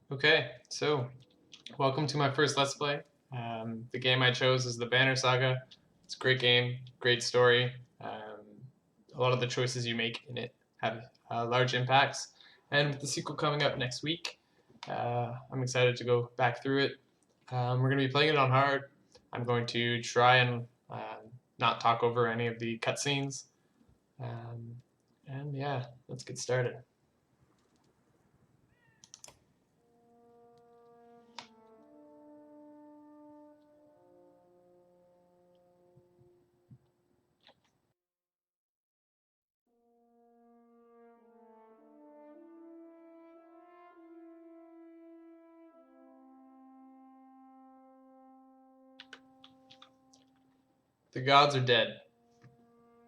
Okay, so welcome to my first Let's Play. The game I chose is the Banner Saga. It's a great game, great story. A lot of the choices you make in it have large impacts. And with the sequel coming up next week, I'm excited to go back through it. We're going to be playing it on hard. I'm going to try and not talk over any of the cutscenes. Um, and yeah, let's get started. The gods are dead.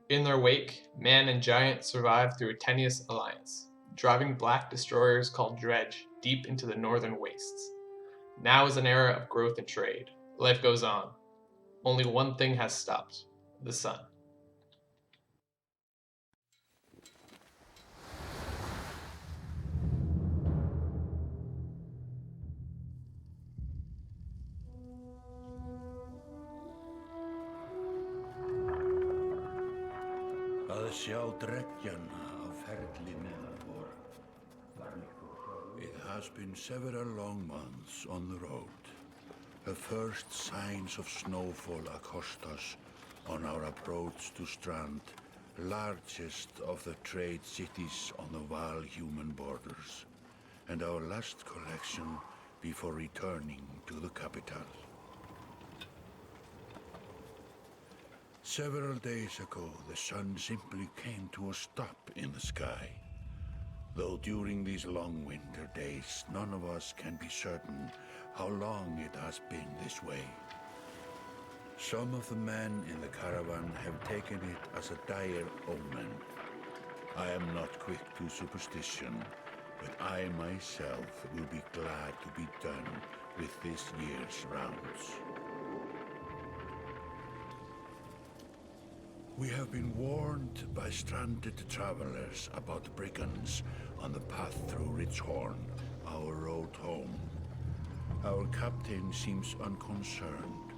In their wake, man and giant survive through a tenuous alliance, driving black destroyers called Dredge deep into the northern wastes. Now is an era of growth and trade. Life goes on. Only one thing has stopped: the sun. Að sjá dreggjan á ferli neðanbor. It has been several long months on the road. The first signs of snowfall accost us on our approach to Strand, largest of the trade cities on the Val-human borders, and our last collection before returning to the capital. Several days ago, the sun simply came to a stop in the sky. Though during these long winter days, none of us can be certain how long it has been this way. Some of the men in the caravan have taken it as a dire omen. I am not quick to superstition, but I myself will be glad to be done with this year's rounds. We have been warned by stranded travelers about brigands on the path through Ridgehorn, our road home. Our captain seems unconcerned.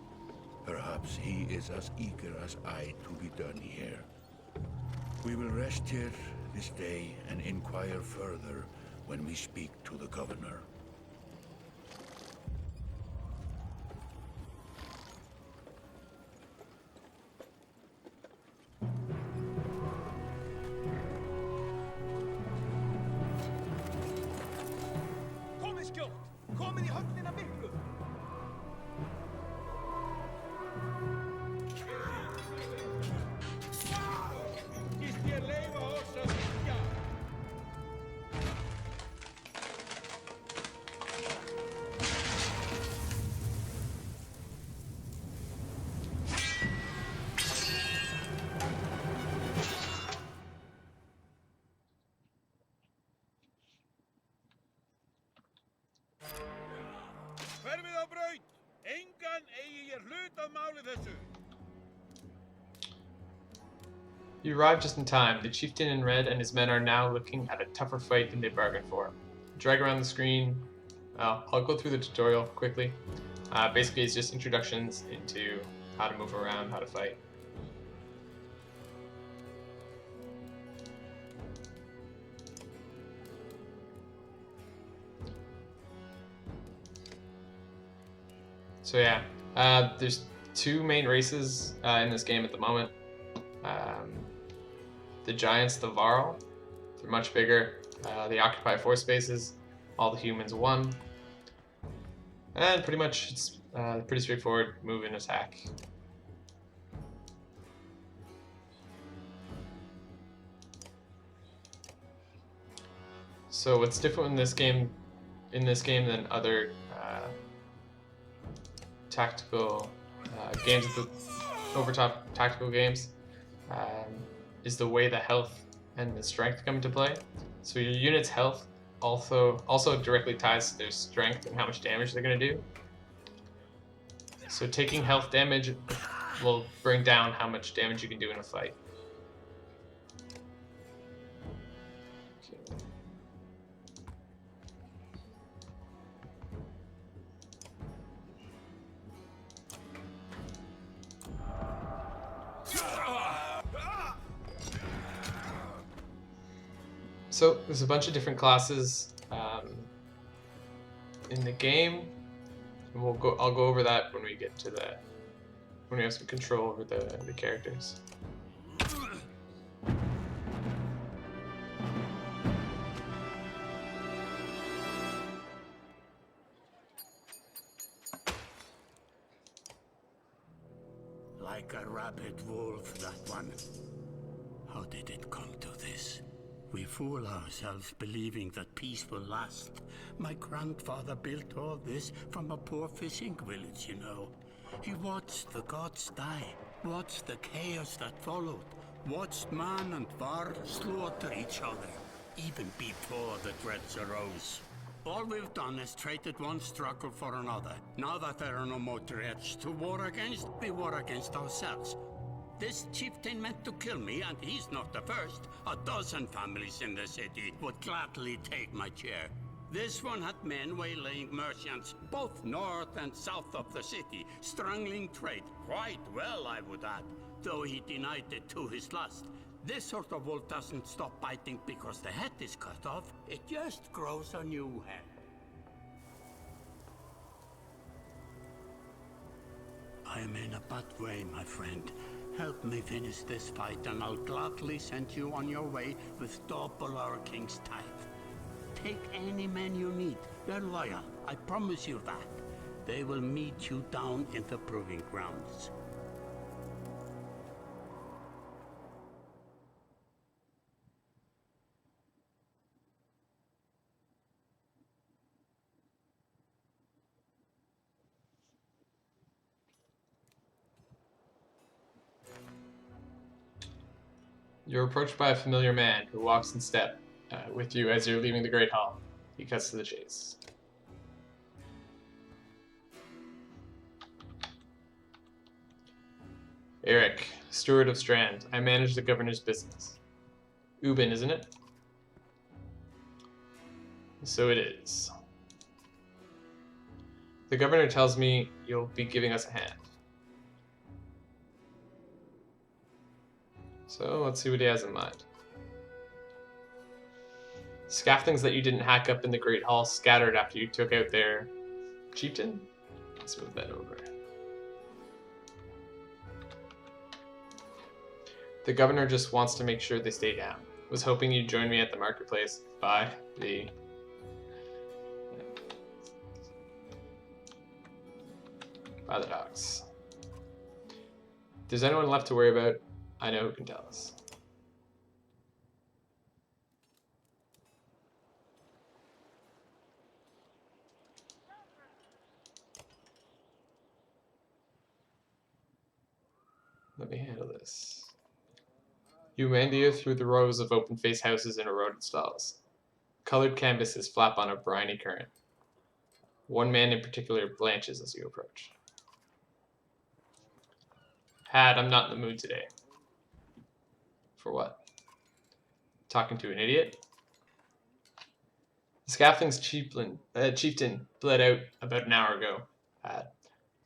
Perhaps he is as eager as I to be done here. We will rest here this day and inquire further when we speak to the governor. Komið í höfnina miklu! Gist ég leyfa oss að syngja? Hverfið á braut! Engan eigi ég hlut að máli þessu! You arrive just in time. The chieftain in red and his men are now looking at a tougher fight than they bargained for. Drag around the screen. I'll go through the tutorial quickly. Basically, it's just introductions into how to move around, how to fight. So yeah, there's two main races in this game at the moment. The giants, the Varl, they're much bigger. They occupy 4 spaces. All the humans 1. And pretty much it's pretty straightforward move and attack. So what's different in this game than other tactical games, over-top tactical games, is the way the health and the strength come into play. So your unit's health also directly ties to their strength and how much damage they're going to do. So taking health damage will bring down how much damage you can do in a fight. So there's a bunch of different classes in the game, and I'll go over that when we get to when we have some control over the characters. Like a rabid wolf, that one. How did it come to this? We fool ourselves believing that peace will last. My grandfather built all this from a poor fishing village, you know. He watched the gods die, watched the chaos that followed, watched man and var slaughter each other, even before the dreads arose. All we've done is traded one struggle for another. Now that there are no more dreads to war against, we war against ourselves. This chieftain meant to kill me, and he's not the first. A dozen families in the city would gladly take my chair. This one had men waylaying merchants, both north and south of the city, strangling trade, quite well, I would add, though he denied it to his lust. This sort of wolf doesn't stop biting because the head is cut off. It just grows a new head. I am in a bad way, my friend. Help me finish this fight, and I'll gladly send you on your way with double our king's tithe. Take any men you need. They're loyal, I promise you that. They will meet you down in the proving grounds. You're approached by a familiar man who walks in step with you as you're leaving the Great Hall. He cuts to the chase. Eric, steward of Strand. I manage the governor's business. Ubin, isn't it? So it is. The governor tells me you'll be giving us a hand. So let's see what he has in mind. Scaffoldings that you didn't hack up in the Great Hall scattered after you took out their chieftain. Let's move that over. The governor just wants to make sure they stay down. Was hoping you'd join me at the marketplace by the docks. If there's anyone left to worry about, I know who can tell us. Let me handle this. You meander through the rows of open-faced houses and eroded stalls. Colored canvases flap on a briny current. One man in particular blanches as you approach. Had, I'm not in the mood today. For what? Talking to an idiot? The scaffolding's chieftain bled out about an hour ago.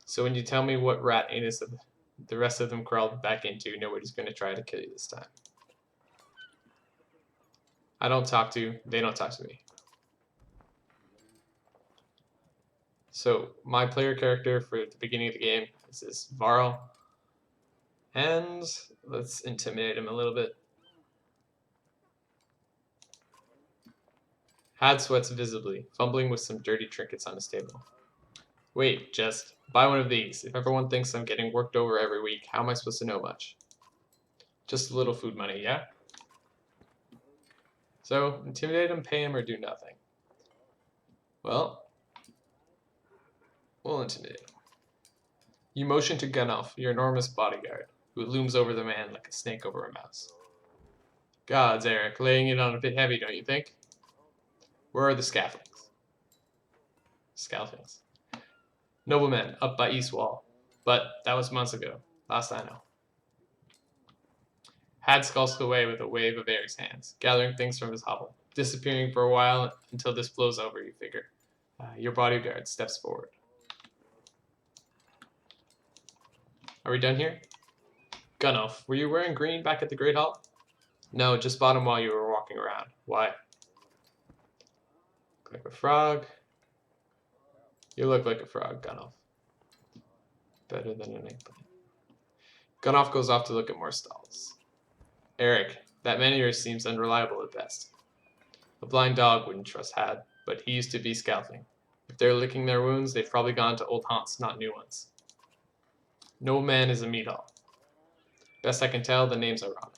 So when you tell me what rat anus the rest of them crawled back into, nobody's going to try to kill you this time. They don't talk to me. So my player character for the beginning of the game is this Varl. And let's intimidate him a little bit. Had sweats visibly, fumbling with some dirty trinkets on his table. Wait, just buy one of these. If everyone thinks I'm getting worked over every week, how am I supposed to know much? Just a little food money, yeah? So, intimidate him, pay him, or do nothing. Well, we'll intimidate him. You motion to Gunoff, your enormous bodyguard, who looms over the man like a snake over a mouse. Gods, Eric, laying it on a bit heavy, don't you think? Where are the scaffoldings? Scaffoldings. Noblemen up by East Wall. But that was months ago, last I know. Had skulked away with a wave of Eric's hands, gathering things from his hovel, disappearing for a while until this blows over, you figure. Your bodyguard steps forward. Are we done here? Gunoff, were you wearing green back at the Great Hall? No, just bought him while you were walking around. Why? Look like a frog. You look like a frog, Gunoff. Better than an eggplant. Gunoff goes off to look at more stalls. Eric, that man of yours seems unreliable at best. A blind dog wouldn't trust Had, but he used to be scouting. If they're licking their wounds, they've probably gone to old haunts, not new ones. No man is a meat-all. Best I can tell, the name's ironic.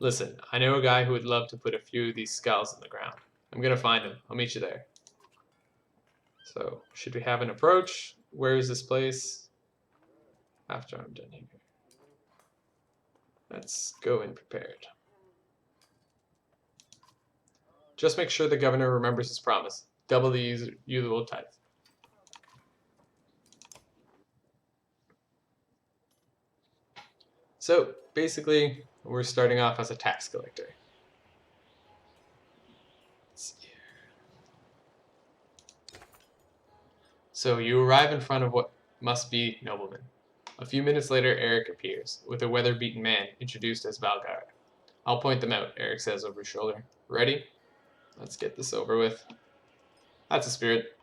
Listen, I know a guy who would love to put a few of these skulls in the ground. I'm gonna find him. I'll meet you there. So, should we have an approach? Where is this place? After I'm done here. Let's go in prepared. Just make sure the governor remembers his promise. Double the usual tithe. So, basically, we're starting off as a tax collector. Let's see here. So, you arrive in front of what must be noblemen. A few minutes later, Eric appears, with a weather-beaten man introduced as Valgar. I'll point them out, Eric says over his shoulder. Ready? Let's get this over with. That's a spirit.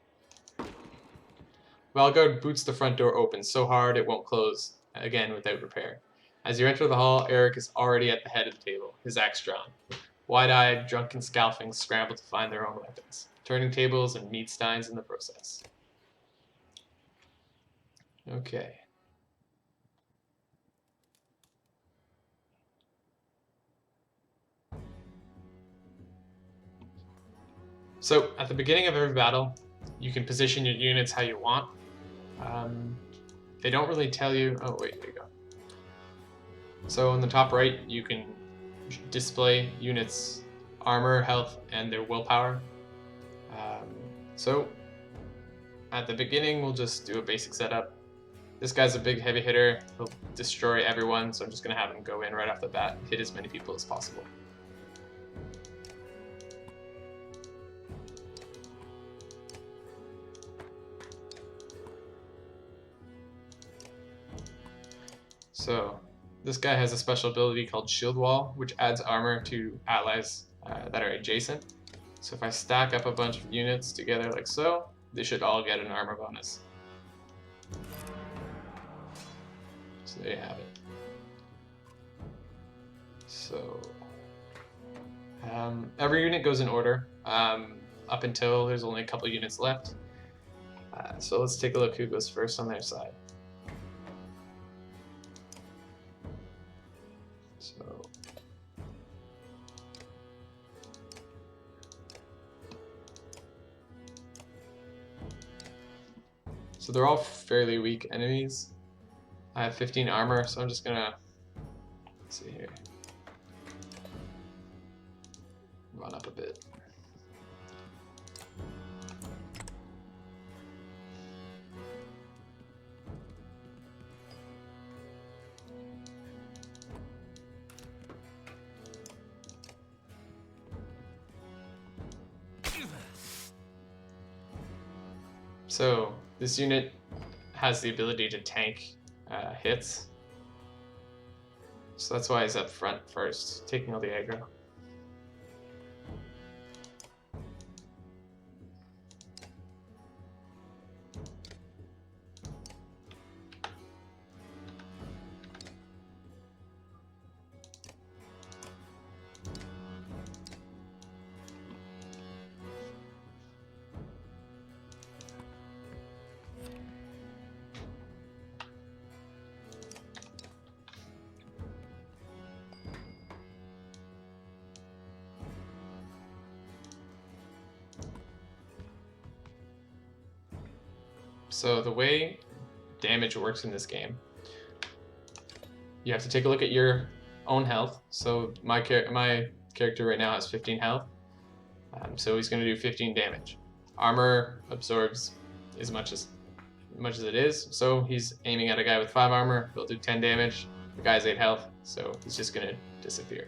Valgar boots the front door open so hard it won't close again without repair. As you enter the hall, Eric is already at the head of the table, his axe drawn. Wide-eyed, drunken scalfings scramble to find their own weapons, turning tables and meat steins in the process. Okay. So, at the beginning of every battle, you can position your units how you want. They don't really tell you... Oh, wait, there you go. So, on the top right, you can display units' armor, health, and their willpower. So, at the beginning, we'll just do a basic setup. This guy's a big heavy hitter. He'll destroy everyone, so I'm just going to have him go in right off the bat and hit as many people as possible. So, this guy has a special ability called Shield Wall, which adds armor to allies that are adjacent. So if I stack up a bunch of units together like so, they should all get an armor bonus. So there you have it. So, every unit goes in order, up until there's only a couple units left. So let's take a look who goes first on their side. So they're all fairly weak enemies. I have 15 armor, so I'm just gonna, let's see here, run up a bit. So this unit has the ability to tank hits. So that's why he's up front first, taking all the aggro. So the way damage works in this game, you have to take a look at your own health. So my character right now has 15 health, so he's going to do 15 damage. Armor absorbs as much as it is, so he's aiming at a guy with 5 armor, he'll do 10 damage. The guy's 8 health, so he's just going to disappear.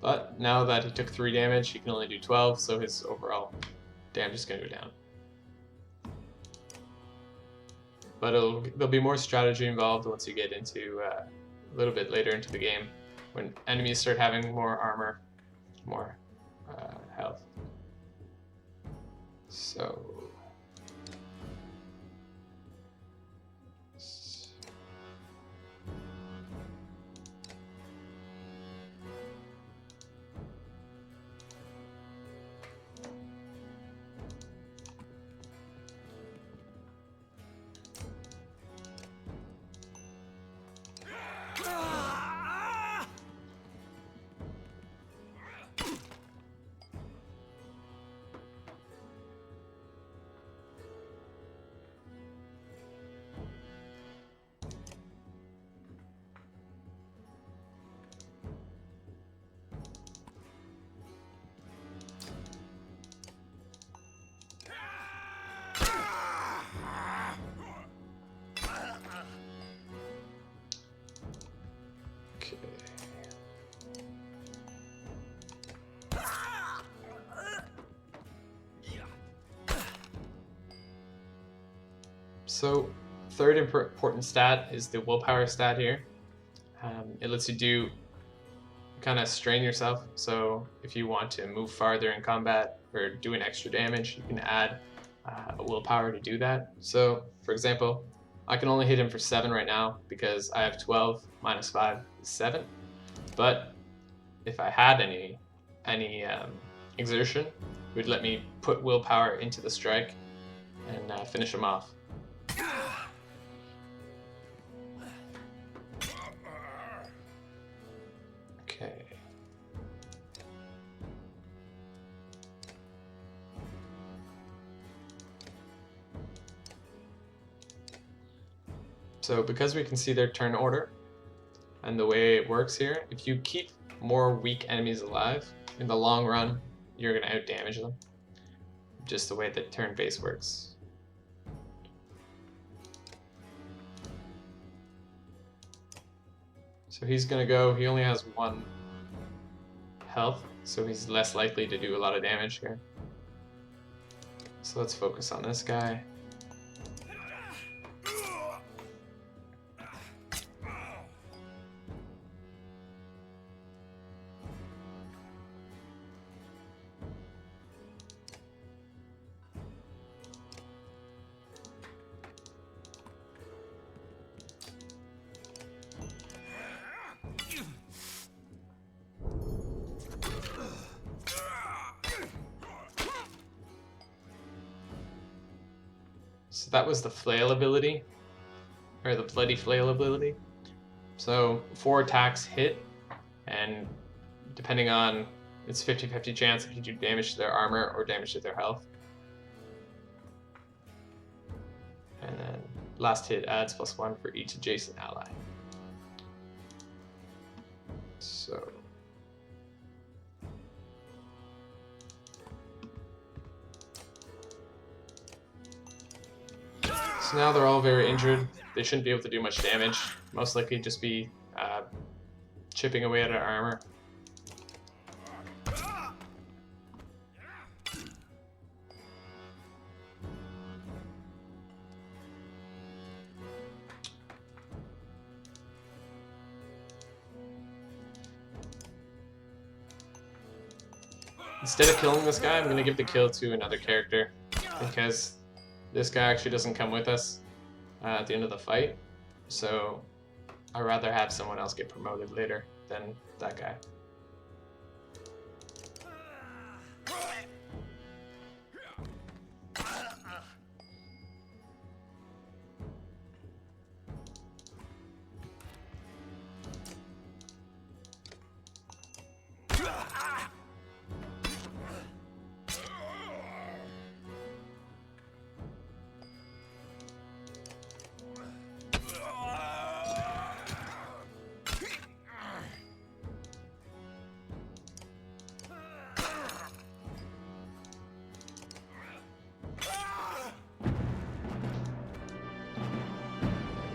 But now that he took 3 damage, he can only do 12, so his overall damage is going to go down. but there'll be more strategy involved once you get into a little bit later into the game, when enemies start having more armor, more health. So. So, third important stat is the willpower stat here. It lets you do kind of strain yourself. So, if you want to move farther in combat or do an extra damage, you can add a willpower to do that. So, for example, I can only hit him for 7 right now because I have 12 minus 5 is 7. But if I had any exertion, it would let me put willpower into the strike and finish him off. Okay. So because we can see their turn order and the way it works here, if you keep more weak enemies alive, in the long run, you're going to outdamage them. Just the way that turn base works. So he's going to go, he only has 1 health, so he's less likely to do a lot of damage here. So let's focus on this guy. So that was the flail ability, or the bloody flail ability. So 4 attacks hit, and depending on, it's 50-50 chance if you do damage to their armor or damage to their health. And then last hit adds +1 for each adjacent ally. So now they're all very injured. They shouldn't be able to do much damage. Most likely just be chipping away at our armor. Instead of killing this guy, I'm going to give the kill to another character, because this guy actually doesn't come with us at the end of the fight, so I'd rather have someone else get promoted later than that guy.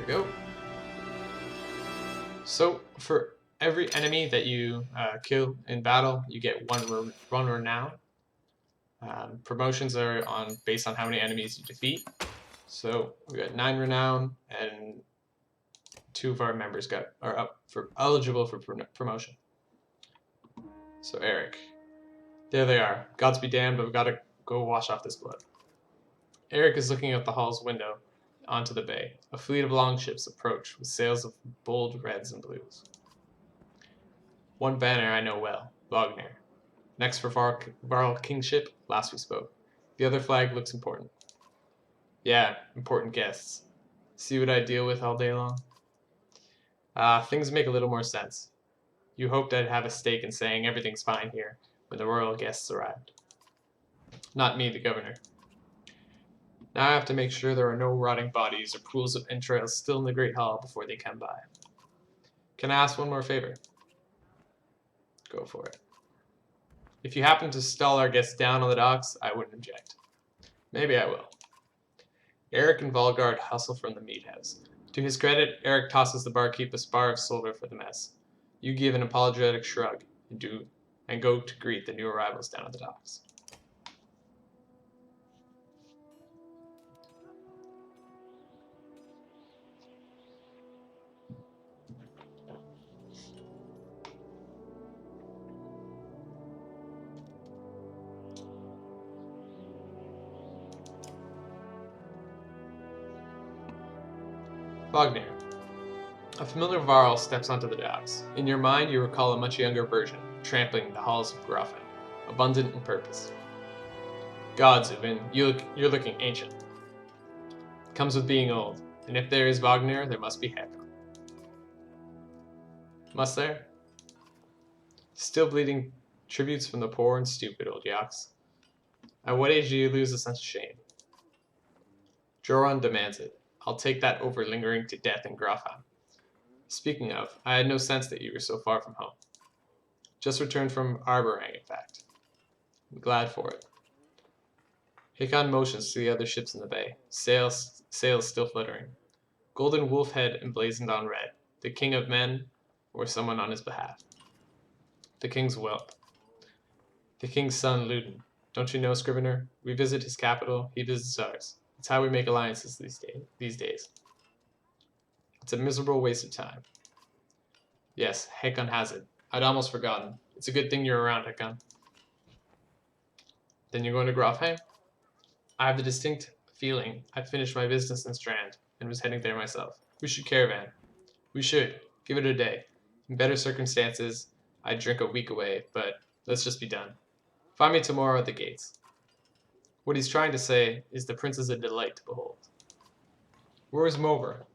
Go. So for every enemy that you kill in battle, you get one renown. Promotions are based on how many enemies you defeat. So we got 9 renown, and 2 of our members are eligible for promotion. So Eric, there they are. Gods be damned, but we've got to go wash off this blood. Eric is looking out the hall's window onto the bay. A fleet of longships approach with sails of bold reds and blues. One banner I know well, Wagner. Next for Varl kingship, last we spoke. The other flag looks important. Yeah, important guests. See what I deal with all day long? Things make a little more sense. You hoped I'd have a stake in saying everything's fine here when the royal guests arrived. Not me, the governor. Now I have to make sure there are no rotting bodies or pools of entrails still in the Great Hall before they come by. Can I ask one more favor? Go for it. If you happen to stall our guests down on the docks, I wouldn't object. Maybe I will. Eric and Volgard hustle from the meat house. To his credit, Eric tosses the barkeep a spar of silver for the mess. You give an apologetic shrug and go to greet the new arrivals down at the docks. Wagner. A familiar Varl steps onto the docks. In your mind, you recall a much younger version, trampling the halls of Grafen, abundant in purpose. Gods, Uvin, you're looking ancient. Comes with being old, and if there is Wagner, there must be Hek. Must there? Still bleeding tributes from the poor and stupid, old yaks. At what age do you lose a sense of shame? Joran demands it. I'll take that over lingering to death in Grafheim. Speaking of, I had no sense that you were so far from home. Just returned from Arborang, in fact. I'm glad for it. Hakon motions to the other ships in the bay, sails still fluttering. Golden wolf head emblazoned on red. The king of men, or someone on his behalf. The king's whelp. The king's son, Ludin. Don't you know, Scrivener? We visit his capital, he visits ours. It's how we make alliances these days. It's a miserable waste of time. Yes, Hakon has it. I'd almost forgotten. It's a good thing you're around, Hakon. Then you're going to Grafheim? I have the distinct feeling I've finished my business in Strand and was heading there myself. We should caravan. We should. Give it a day. In better circumstances, I'd drink a week away, but let's just be done. Find me tomorrow at the gates. What he's trying to say is the prince is a delight to behold. Where is Mover?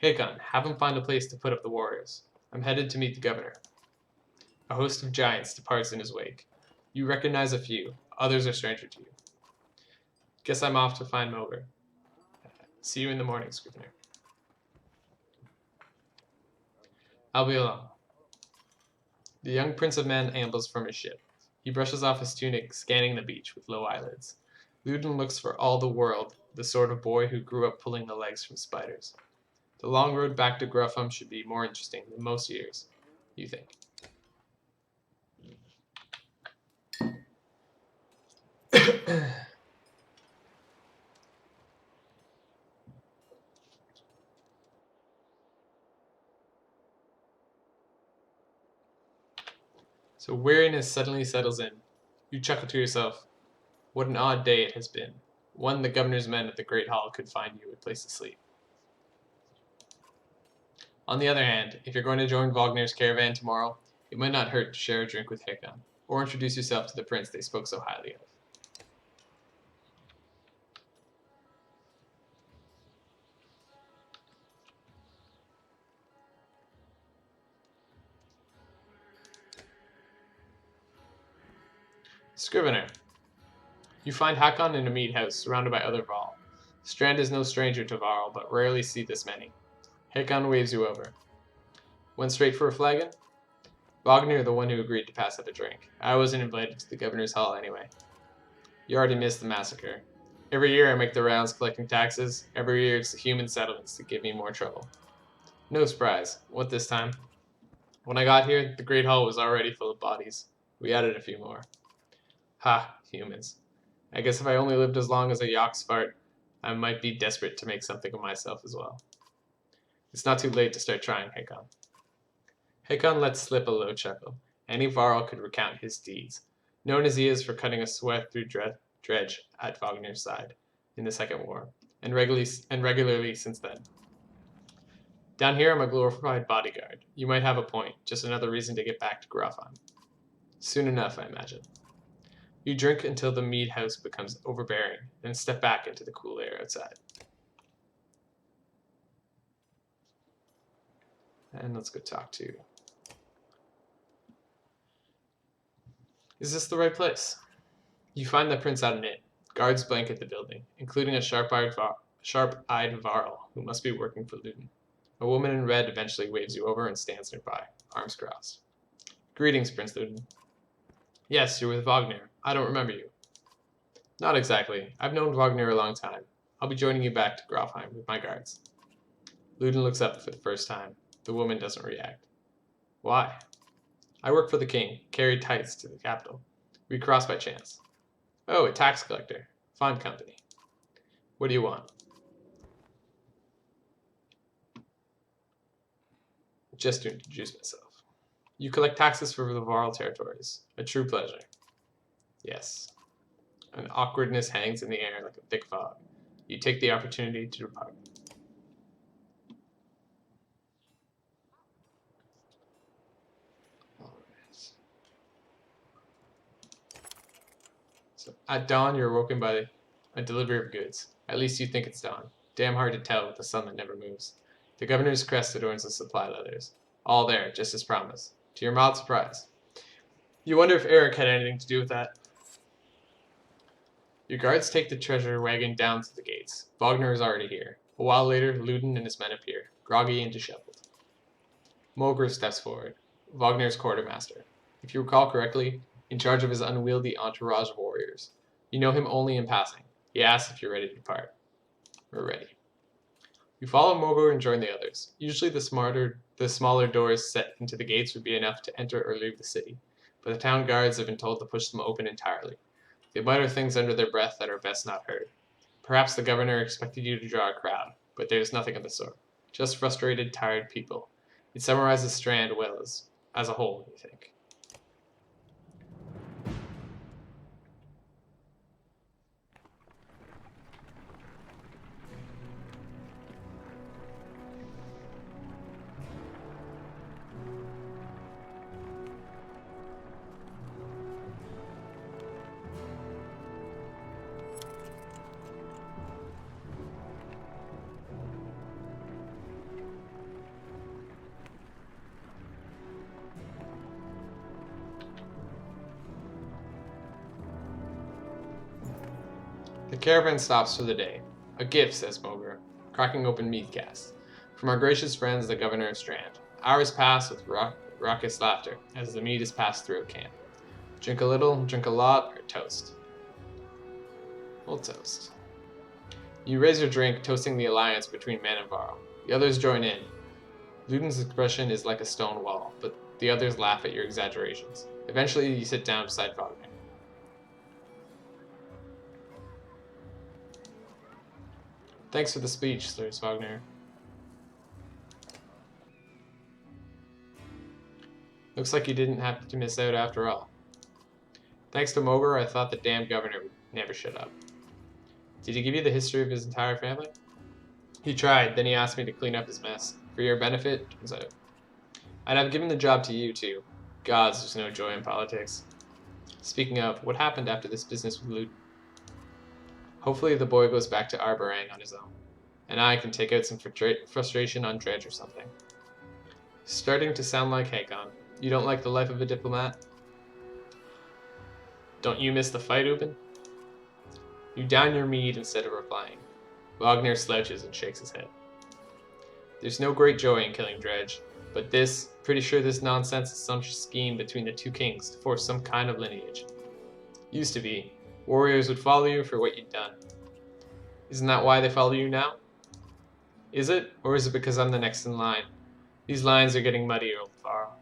Hakon, have him find a place to put up the warriors. I'm headed to meet the governor. A host of giants departs in his wake. You recognize a few, others are stranger to you. Guess I'm off to find Mover. See you in the morning, Scrivener. I'll be along. The young prince of men ambles from his ship. He brushes off his tunic, scanning the beach with low eyelids. Ludin looks for all the world the sort of boy who grew up pulling the legs from spiders. The long road back to Gruffham should be more interesting than most years, you think. So weariness suddenly settles in. You chuckle to yourself. What an odd day it has been. One the governor's men at the Great Hall could find you a place to sleep. On the other hand, if you're going to join Wagner's caravan tomorrow, it might not hurt to share a drink with Hakon, or introduce yourself to the prince they spoke so highly of. Scrivener. You find Hakon in a mead house, surrounded by other Varl. Strand is no stranger to Varl, but rarely see this many. Hakon waves you over. Went straight for a flagon? Wagner, the one who agreed to pass up a drink. I wasn't invited to the governor's hall anyway. You already missed the massacre. Every year I make the rounds collecting taxes. Every year it's the human settlements that give me more trouble. No surprise. What this time? When I got here, the Great Hall was already full of bodies. We added a few more. Ha, humans. I guess if I only lived as long as a Yoxfart, I might be desperate to make something of myself as well. It's not too late to start trying, Hakon. Hakon let slip a low chuckle. Any Varl could recount his deeds, known as he is for cutting a sweat through Dredge at Wagner's side in the Second War, and regularly since then. Down here I'm a glorified bodyguard. You might have a point, just another reason to get back to Grofheim. Soon enough, I imagine. You drink until the mead house becomes overbearing, then step back into the cool air outside. And let's go talk to... Is this the right place? You find the prince at an inn. Guards blanket the building, including a sharp-eyed Varl who must be working for Luton. A woman in red eventually waves you over and stands nearby, arms crossed. Greetings, Prince Luton. Yes, you're with Wagner. I don't remember you. Not exactly. I've known Wagner a long time. I'll be joining you back to Grofheim with my guards. Luton looks up for the first time. The woman doesn't react. Why? I work for the king, carry tithes to the capital. We cross by chance. Oh, a tax collector. Fine company. What do you want? Just to introduce myself. You collect taxes for the Varl territories. A true pleasure. Yes. An awkwardness hangs in the air like a thick fog. You take the opportunity to depart. So, at dawn, you're woken by a delivery of goods. At least you think it's dawn. Damn hard to tell with the sun that never moves. The governor's crest adorns the supply leathers. All there, just as promised. To your mild surprise. You wonder if Eric had anything to do with that. Your guards take the treasure wagon down to the gates. Wagner is already here. A while later, Luton and his men appear, groggy and disheveled. Mogr steps forward, Wagner's quartermaster. If you recall correctly, in charge of his unwieldy entourage of warriors. You know him only in passing. He asks if you're ready to depart. We're ready. You follow Mogr and join the others. Usually the smaller doors set into the gates would be enough to enter or leave the city, but the town guards have been told to push them open entirely. They mutter things under their breath that are best not heard. Perhaps the governor expected you to draw a crowd, but there's nothing of the sort. Just frustrated, tired people. It summarizes Strand well as a whole, you think. The caravan stops for the day. A gift, says Mogr, cracking open mead casks. From our gracious friends, the governor of Strand. Hours pass with raucous laughter as the mead is passed through a camp. Drink a little, drink a lot, or toast. We'll toast. You raise your drink, toasting the alliance between man and Varl. The others join in. Luton's expression is like a stone wall, but the others laugh at your exaggerations. Eventually, you sit down beside Wagner. Thanks for the speech, slurs Wagner. Looks like you didn't have to miss out after all. Thanks to Mogr, I thought the damn governor would never shut up. Did he give you the history of his entire family? He tried, then he asked me to clean up his mess. For your benefit, turns out. I'd have given the job to you, too. Gods, there's no joy in politics. Speaking of, what happened after this business with Luton? Hopefully the boy goes back to Arborang on his own, and I can take out some frustration on Dredge or something. Starting to sound like Hakon. You don't like the life of a diplomat? Don't you miss the fight, Ubin? You down your mead instead of replying. Wagner slouches and shakes his head. There's no great joy in killing Dredge, but pretty sure this nonsense is some scheme between the two kings to force some kind of lineage. Used to be. Warriors would follow you for what you'd done. Isn't that why they follow you now? Is it? Or is it because I'm the next in line? These lines are getting muddier, old Varl.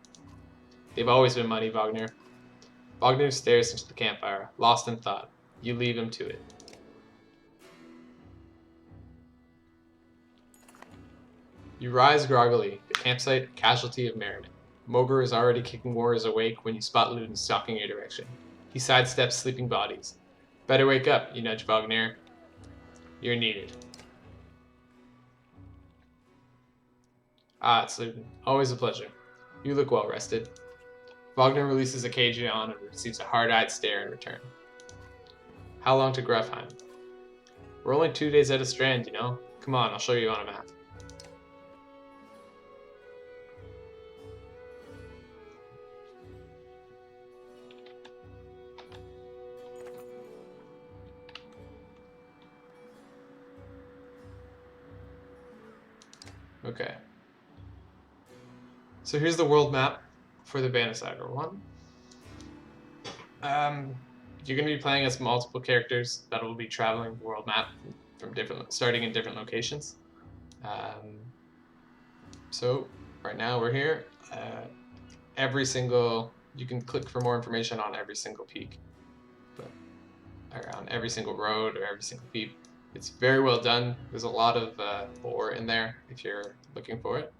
They've always been muddy, Wagner. Wagner stares into the campfire, lost in thought. You leave him to it. You rise groggily, the campsite casualty of merriment. Mogre is already kicking warriors awake when you spot Ludin stalking your direction. He sidesteps sleeping bodies. Better wake up, you nudge Wagner. You're needed. Ah, it's Ludin. Always a pleasure. You look well rested. Wagner releases a cage yawn and receives a hard-eyed stare in return. How long to Grefheim? We're only 2 days out of Strand, you know? Come on, I'll show you on a map. Okay. So here's the world map for the Banner Saga 1. You're going to be playing as multiple characters that will be traveling the world map from starting in different locations. So right now we're here. You can click for more information on every single peak, or on every single road or every single peak. It's very well done. There's a lot of lore in there if you're looking for it,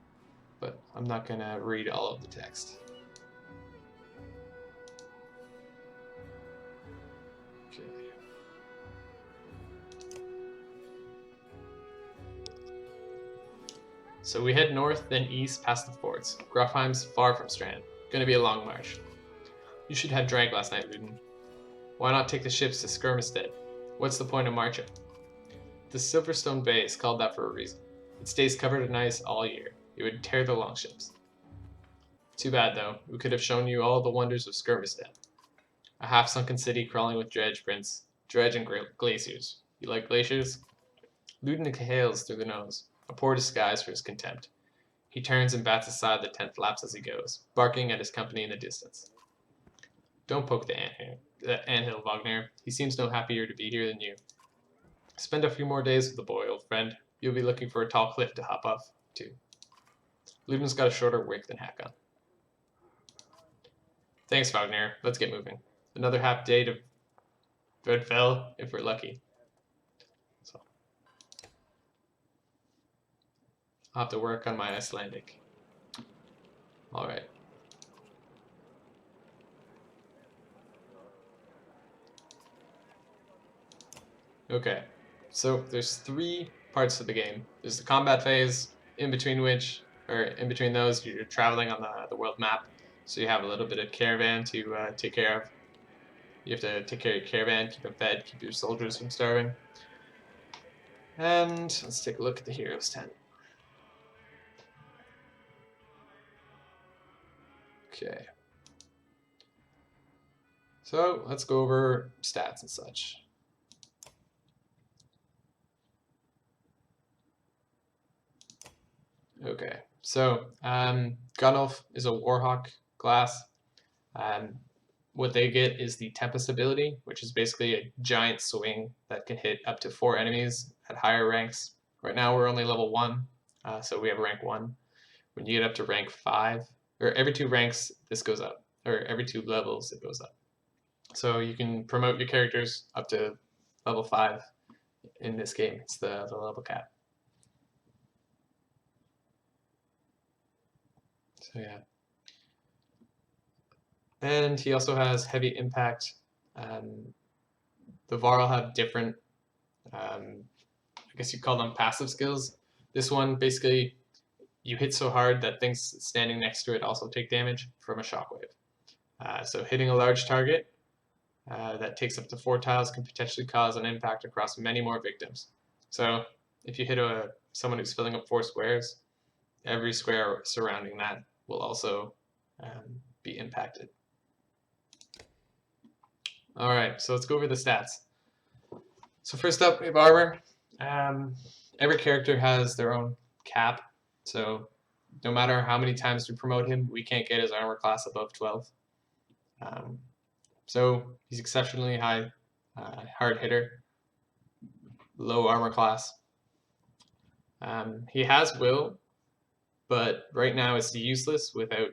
but I'm not going to read all of the text. Okay. So we head north, then east past the forts. Grofheim's far from Strand. Gonna be a long march. You should have drank last night, Ludin. Why not take the ships to Skirmstead? What's the point of marching? The Silverstone Bay is called that for a reason. It stays covered in ice all year. It would tear the longships. Too bad, though. We could have shown you all the wonders of Skirmstead. A half-sunken city crawling with dredge, Prince. Dredge and glaciers. You like glaciers? Ludin inhales through the nose, a poor disguise for his contempt. He turns and bats aside the tent flaps as he goes, barking at his company in the distance. Don't poke the anthill, Wagner. He seems no happier to be here than you. Spend a few more days with the boy, old friend. You'll be looking for a tall cliff to hop off, too. Ludin's got a shorter wick than Hakon. Thanks, Wagner. Let's get moving. Another half day to Redfell, if we're lucky. So, I'll have to work on my Icelandic. Alright. Okay, so there's 3 parts of the game. There's the combat phase, in between those, you're traveling on the world map. So you have a little bit of caravan to take care of. You have to take care of your caravan, keep them fed, keep your soldiers from starving. And let's take a look at the hero's tent. Okay. So let's go over stats and such. Okay, so Gunnulf is a Warhawk class. What they get is the Tempest ability, which is basically a giant swing that can hit up to 4 enemies at higher ranks. Right now we're only level 1, so we have rank 1. When you get up to rank 5, or every 2 ranks this goes up, or every 2 levels it goes up. So you can promote your characters up to level 5 in this game. It's the level cap. So yeah. And he also has heavy impact. The Varl have different, I guess you call them passive skills. This one, basically, you hit so hard that things standing next to it also take damage from a shockwave. So hitting a large target that takes up to 4 tiles can potentially cause an impact across many more victims. So if you hit someone who's filling up 4 squares, every square surrounding that will also be impacted. Alright, so let's go over the stats. So first up, we have armor. Every character has their own cap, so no matter how many times we promote him, we can't get his armor class above 12. So he's exceptionally high, hard hitter, low armor class. He has will, but right now it's useless without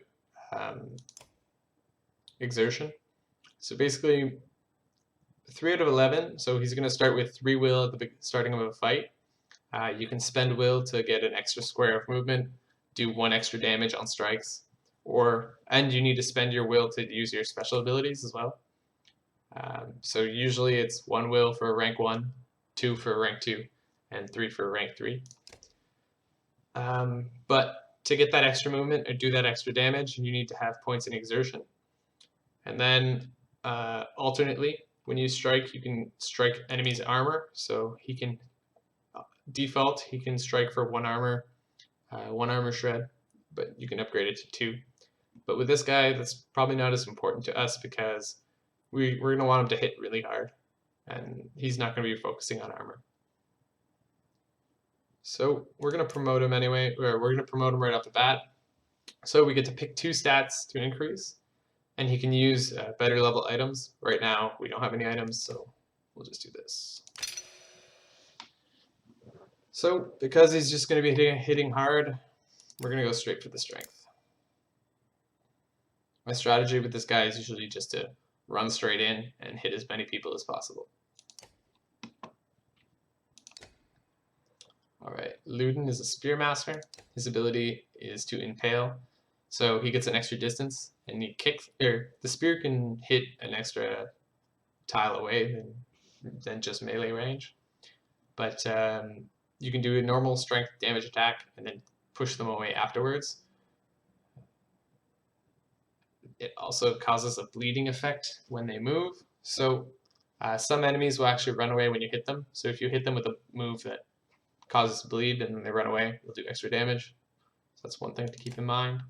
exertion. So basically, 3 out of 11, so he's going to start with 3 will at the starting of a fight. You can spend will to get an extra square of movement, do 1 extra damage on strikes, and you need to spend your will to use your special abilities as well. So usually it's 1 will for rank 1, 2 for rank 2, and 3 for rank 3. But to get that extra movement or do that extra damage, you need to have points in exertion. And then alternately, when you strike, you can strike enemies' armor. So he can default, he can strike for 1 armor, 1 armor shred, but you can upgrade it to 2. But with this guy, that's probably not as important to us because we're going to want him to hit really hard, and he's not going to be focusing on armor. So we're going to promote him anyway, or we're going to promote him right off the bat. So we get to pick 2 stats to increase, and he can use better level items. Right now, we don't have any items, so we'll just do this. So because he's just going to be hitting hard, we're going to go straight for the strength. My strategy with this guy is usually just to run straight in and hit as many people as possible. Alright, Luden is a Spearmaster. His ability is to impale, so he gets an extra distance, and the spear can hit an extra tile away than just melee range. But you can do a normal strength damage attack and then push them away afterwards. It also causes a bleeding effect when they move, so some enemies will actually run away when you hit them. So if you hit them with a move that causes bleed and then they run away, you'll do extra damage. So that's one thing to keep in mind.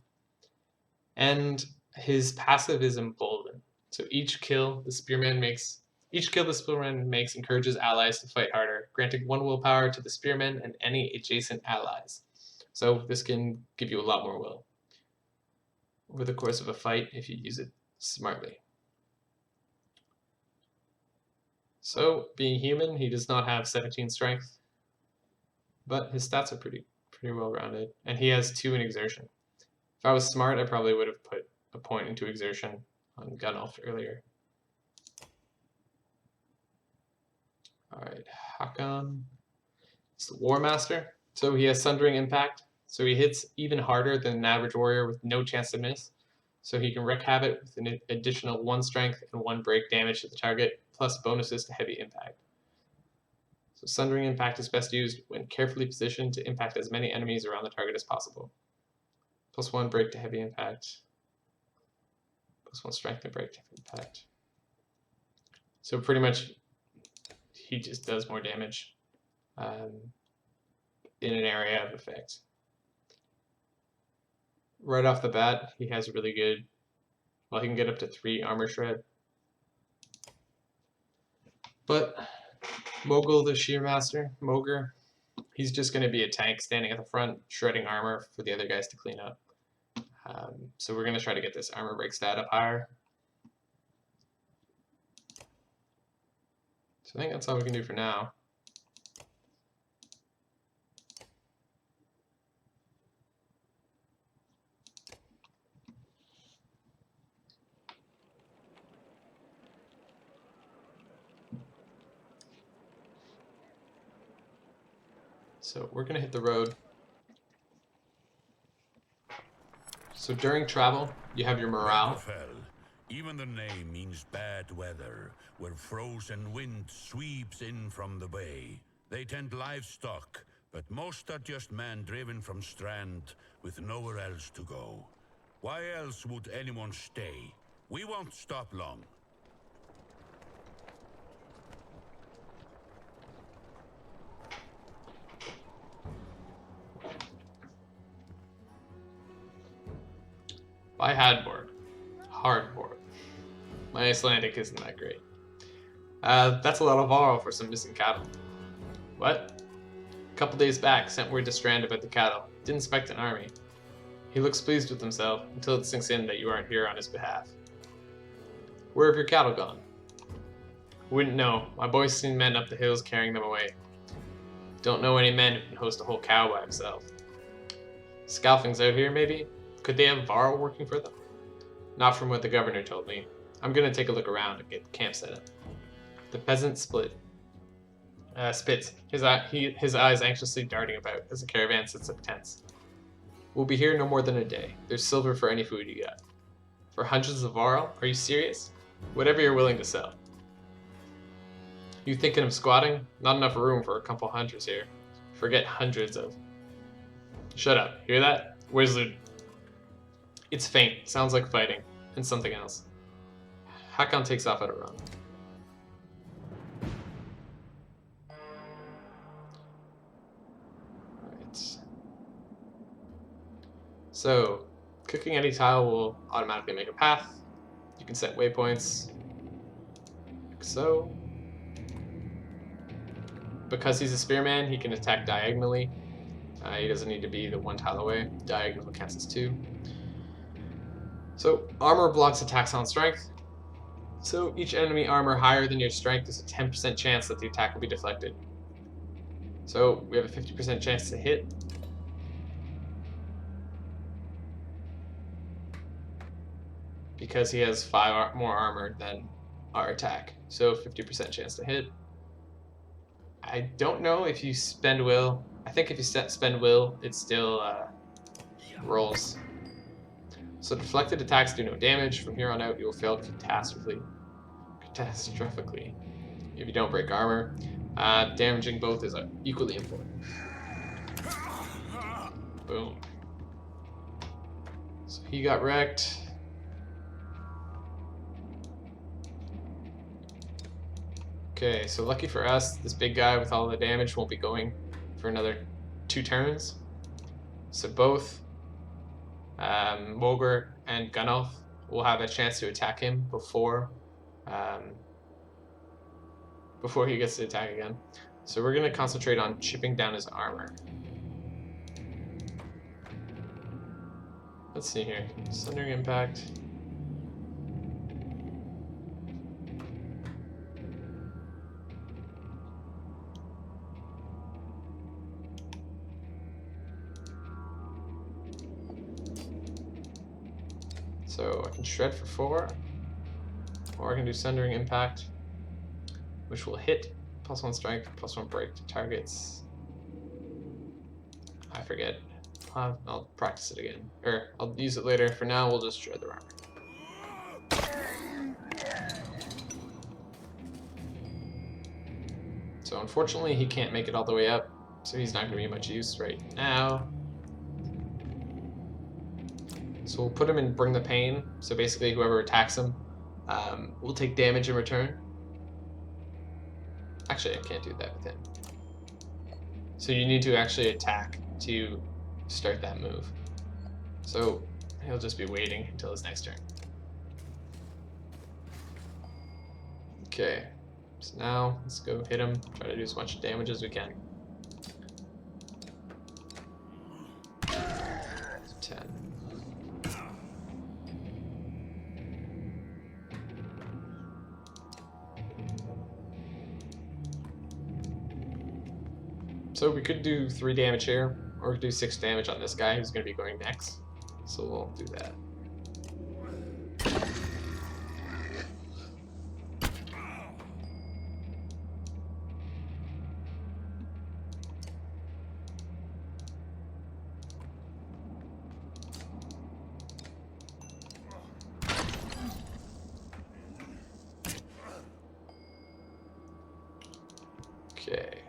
And his passive is Embolden. So each kill the Spearman makes encourages allies to fight harder, granting 1 willpower to the Spearman and any adjacent allies. So this can give you a lot more will over the course of a fight if you use it smartly. So, being human, he does not have 17 strength, but his stats are pretty well rounded, and he has 2 in exertion. If I was smart, I probably would have put a point into exertion on Gunolf earlier. Alright, Hakon is the War Master. So he has Sundering Impact, so he hits even harder than an average warrior with no chance to miss. So he can wreak havoc with an additional 1 strength and 1 break damage to the target, plus bonuses to heavy impact. So Sundering Impact is best used when carefully positioned to impact as many enemies around the target as possible. Plus 1 break to heavy impact. Plus 1 strength and break to heavy impact. So pretty much he just does more damage in an area of effect. Right off the bat, he has really good, well, he can get up to 3 armor shred. But Mogul the Shearmaster, Mogre, he's just going to be a tank standing at the front, shredding armor for the other guys to clean up. So we're going to try to get this armor break stat up higher. So I think that's all we can do for now. So we're going to hit the road. So during travel, you have your morale. Even the name means bad weather, where frozen wind sweeps in from the bay. They tend livestock, but most are just men driven from Strand with nowhere else to go. Why else would anyone stay? We won't stop long. By Hadborg. Hardborg. My Icelandic isn't that great. That's a lot of Varl for some missing cattle. What? A couple days back, sent word to Strand about the cattle. Didn't expect an army. He looks pleased with himself until it sinks in that you aren't here on his behalf. Where have your cattle gone? Wouldn't know. My boy's seen men up the hills carrying them away. Don't know any men who can host a whole cow by himself. Scalfing's out here, maybe? Could they have Varl working for them? Not from what the governor told me. I'm gonna take a look around and get the camp set up. The peasants split. Spits, his eyes anxiously darting about as the caravan sits up tense. We'll be here no more than a day. There's silver for any food you got. For hundreds of varl? Are you serious? Whatever you're willing to sell. You thinking of squatting? Not enough room for a couple hunters here. Forget hundreds of. Shut up. Hear that? Where's Lud? It's faint. Sounds like fighting. And something else. Hakon takes off at a run. Right. So, clicking any tile will automatically make a path. You can set waypoints. Like so. Because he's a spearman, he can attack diagonally. He doesn't need to be the one tile away. Diagonal counts as 2. So, armor blocks attacks on strength. So, each enemy armor higher than your strength is a 10% chance that the attack will be deflected. So, we have a 50% chance to hit. Because he has 5 more armor than our attack. So, 50% chance to hit. I don't know if you spend will. I think if you spend will, it still rolls. So deflected attacks do no damage. From here on out, you will fail catastrophically if you don't break armor. Damaging both is equally important. Boom. So he got wrecked. Okay, so lucky for us, this big guy with all the damage won't be going for another 2 turns. So both Mogr and Gunnulf will have a chance to attack him before he gets to attack again. So we're going to concentrate on chipping down his armor. Let's see here. Sundering Impact. So I can shred for 4, or I can do Sundering Impact, which will hit, +1 strength, +1 break to targets. I forget. I'll practice it again, or I'll use it later. For now, we'll just shred the armor. So unfortunately, he can't make it all the way up, so he's not going to be much use right now. So we'll put him in Bring the Pain. So basically whoever attacks him will take damage in return. Actually, I can't do that with him. So you need to actually attack to start that move. So he'll just be waiting until his next turn. Okay, so now let's go hit him. Try to do as much damage as we can. 10. So we could do 3 damage here, or we could do 6 damage on this guy who's going to be going next. So we'll do that. Okay.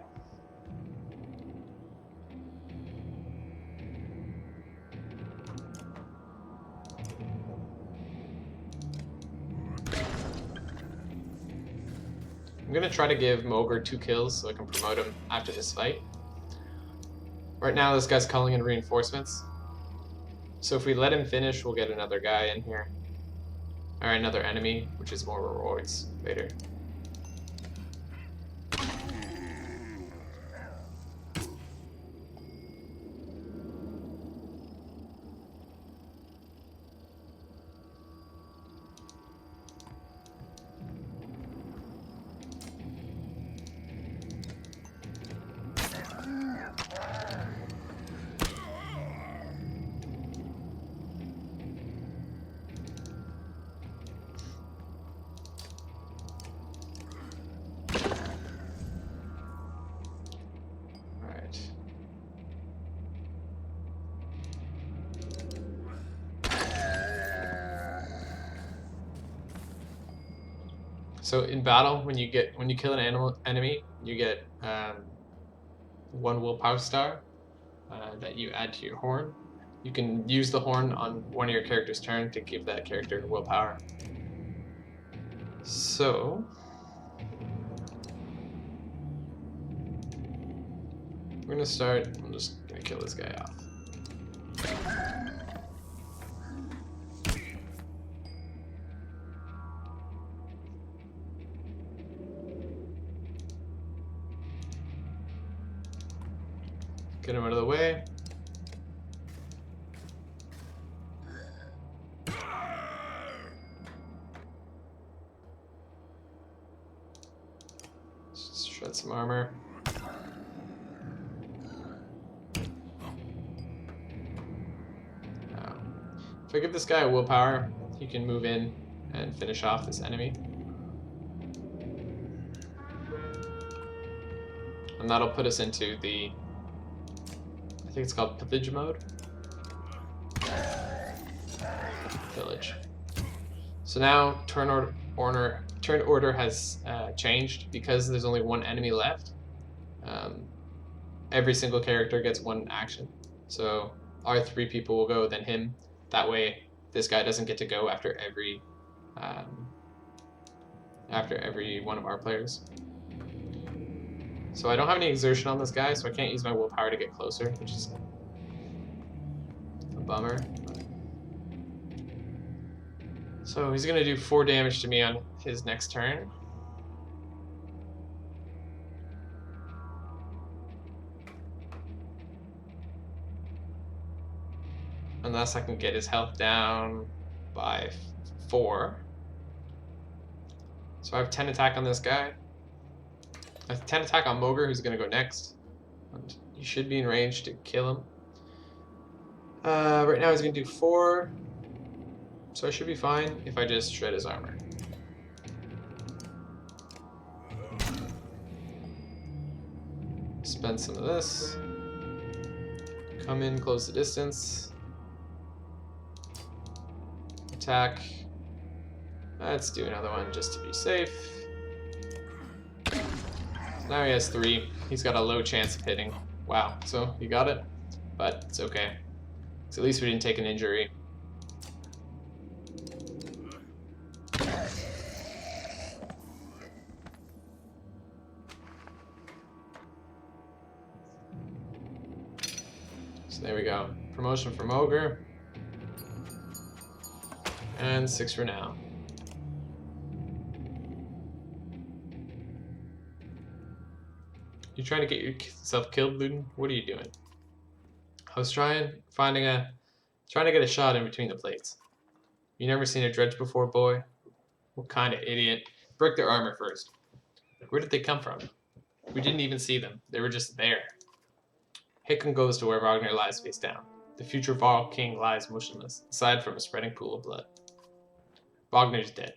I'm gonna try to give Mogr 2 kills so I can promote him after this fight. Right now this guy's calling in reinforcements. So if we let him finish, we'll get another guy in here. Or another enemy, which is more rewards later. So in battle, when you kill an enemy, you get 1 willpower star that you add to your horn. You can use the horn on one of your character's turn to give that character willpower. So we're gonna start. I'm just gonna kill this guy off. Get him out of the way. Just shred some armor. Now, if I give this guy a willpower, he can move in and finish off this enemy. And that'll put us into the, I think it's called pillage mode. Pillage. So now turn order has changed because there's only 1 enemy left. Every single character gets 1 action. So our 3 people will go, then him. That way, this guy doesn't get to go after every one of our players. So I don't have any exertion on this guy, so I can't use my willpower to get closer, which is a bummer. So he's gonna do 4 damage to me on his next turn. Unless I can get his health down by 4. So I have 10 attack on this guy. I have 10 attack on Mogre, who's gonna go next. And you should be in range to kill him. Right now he's gonna do 4. So I should be fine if I just shred his armor. Spend some of this. Come in, close the distance. Attack. Let's do another one just to be safe. So now he has 3. He's got a low chance of hitting. Wow, so he got it, but it's okay. So at least we didn't take an injury. So there we go. Promotion from Ogre. And 6 for now. You trying to get yourself killed, Luden? What are you doing? I was trying to get a shot in between the plates. You never seen a dredge before, boy? What kind of idiot? Break their armor first. Where did they come from? We didn't even see them. They were just there. Hickon goes to where Wagner lies face down. The future Vol King lies motionless, aside from a spreading pool of blood. Wagner's dead.